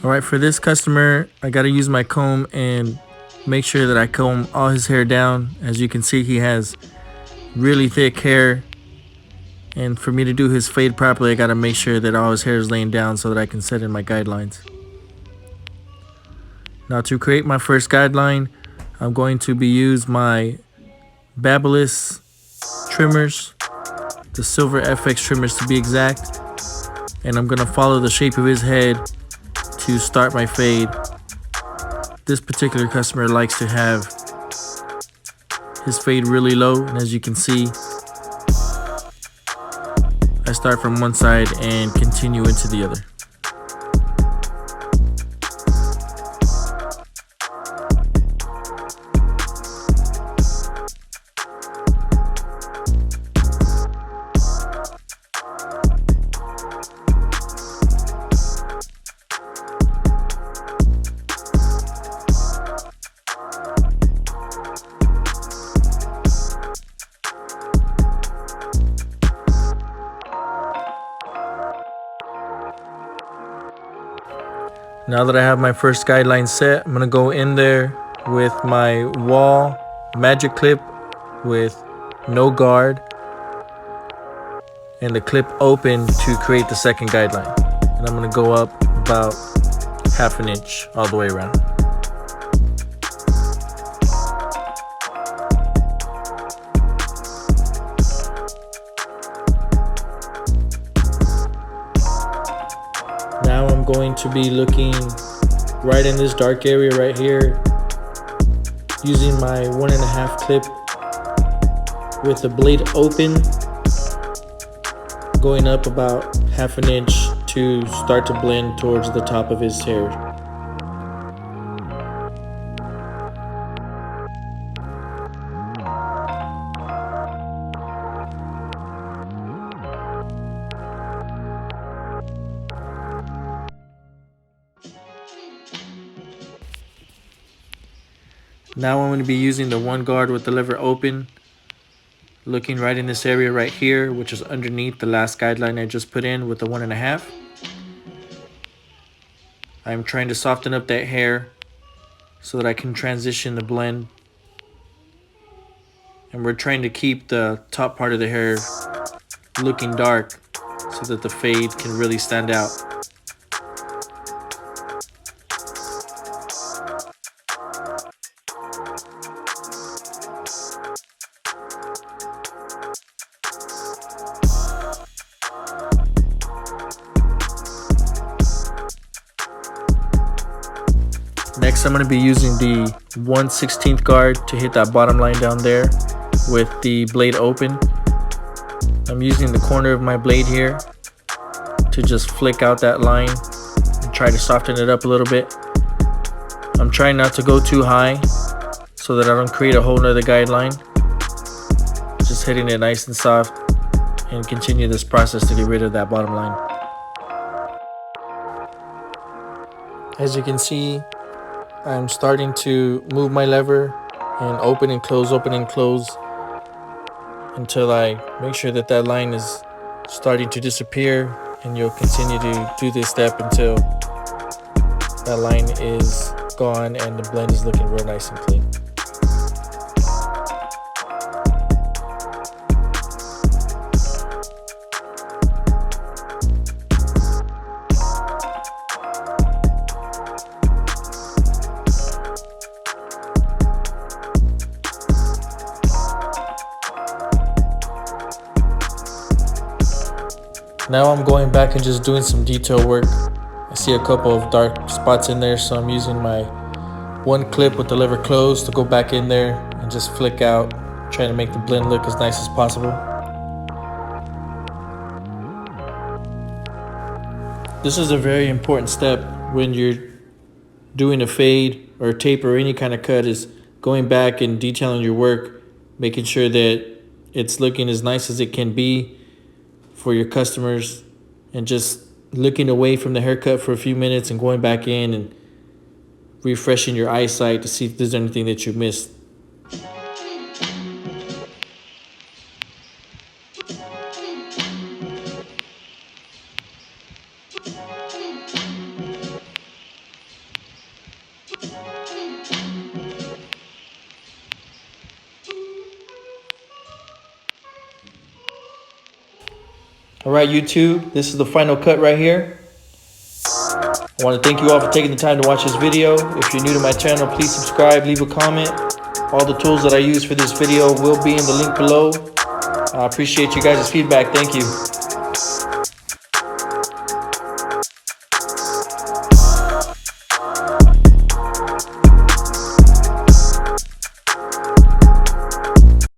Alright, for this customer, I gotta use my comb and make sure that I comb all his hair down. As you can see, he has really thick hair. And for me to do his fade properly, I gotta make sure that all his hair is laying down so that I can set in my guidelines. Now to create my first guideline, I'm going to use my Babyliss trimmers, the silver FX trimmers to be exact. And I'm gonna follow the shape of his head to start my fade. This particular customer likes to have his fade really low, and as you can see, I start from one side and continue into the other. Now that I have my first guideline set, I'm gonna go in there with my wall magic clip with no guard and the clip open to create the second guideline. And I'm gonna go up about ½ an inch all the way around. Now I'm going to be looking right in this dark area right here, using my 1.5 clip with the blade open, going up about ½ an inch to start to blend towards the top of his hair. Now I'm going to be using the one guard with the lever open, looking right in this area right here, which is underneath the last guideline I just put in with the 1.5. I'm trying to soften up that hair so that I can transition the blend. And we're trying to keep the top part of the hair looking dark so that the fade can really stand out. Next, I'm going to be using the 1/16 guard to hit that bottom line down there with the blade open. I'm using the corner of my blade here to just flick out that line and try to soften it up a little bit. I'm trying not to go too high so that I don't create a whole nother guideline. Just hitting it nice and soft and continue this process to get rid of that bottom line. As you can see, I'm starting to move my lever and open and close until I make sure that that line is starting to disappear, and you'll continue to do this step until that line is gone and the blend is looking real nice and clean. Now I'm going back and just doing some detail work. I see a couple of dark spots in there, so I'm using my one clip with the lever closed to go back in there and just flick out, trying to make the blend look as nice as possible. This is a very important step when you're doing a fade or a tape or any kind of cut, is going back and detailing your work, making sure that it's looking as nice as it can be for your customers, and just looking away from the haircut for a few minutes and going back in and refreshing your eyesight to see if there's anything that you missed. Alright YouTube, this is the final cut right here. I want to thank you all for taking the time to watch this video. If you're new to my channel, please subscribe, leave a comment. All the tools that I use for this video will be in the link below. I appreciate you guys' feedback. Thank you.